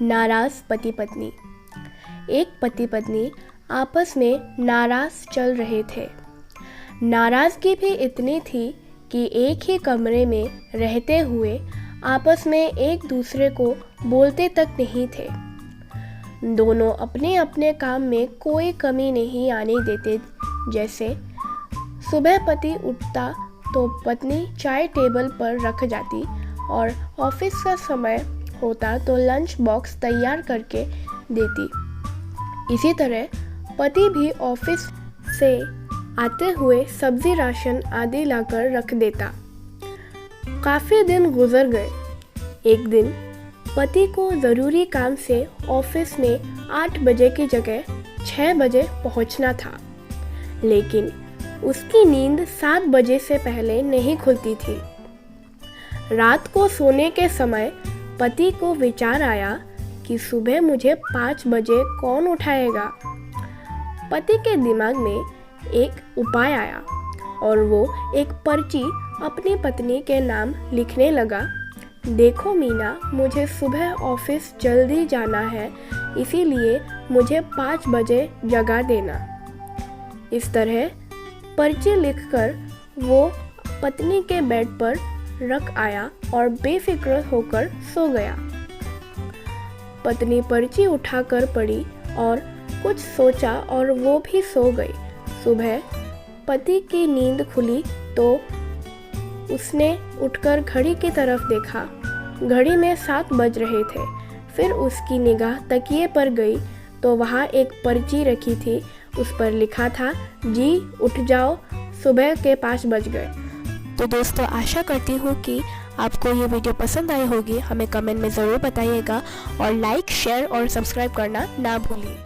नाराज पति पत्नी। एक पति पत्नी आपस में नाराज चल रहे थे। नाराज़गी भी इतनी थी कि एक ही कमरे में रहते हुए आपस में एक दूसरे को बोलते तक नहीं थे। दोनों अपने अपने काम में कोई कमी नहीं आने देते। जैसे सुबह पति उठता तो पत्नी चाय टेबल पर रख जाती और ऑफिस का समय होता तो लंच बॉक्स तैयार करके देती। इसी तरह पति भी ऑफिस से आते हुए सब्जी राशन आदि लाकर रख देता। काफ़ी दिन गुजर गए। एक दिन पति को ज़रूरी काम से ऑफिस में 8 बजे की जगह 6 बजे पहुंचना था, लेकिन उसकी नींद 7 बजे से पहले नहीं खुलती थी। रात को सोने के समय पति को विचार आया कि सुबह मुझे 5 बजे कौन उठाएगा। पति के दिमाग में एक उपाय आया और वो एक पर्ची अपनी पत्नी के नाम लिखने लगा। देखो मीना, मुझे सुबह ऑफिस जल्दी जाना है, इसीलिए मुझे 5 बजे जगा देना। इस तरह पर्ची लिखकर वो पत्नी के बेड पर रख आया और बेफिक्र होकर सो गया। पत्नी पर्ची उठाकर पढ़ी और कुछ सोचा और वो भी सो गई। सुबह पति की नींद खुली तो उसने उठकर घड़ी की तरफ देखा। घड़ी में 7 बज रहे थे। फिर उसकी निगाह तकिए पर गई तो वहाँ एक पर्ची रखी थी। उस पर लिखा था, जी उठ जाओ, सुबह के 5 बज गए। तो दोस्तों, आशा करती हूँ कि आपको ये वीडियो पसंद आई होगी। हमें कमेंट में ज़रूर बताइएगा और लाइक, शेयर और सब्सक्राइब करना ना भूलिए।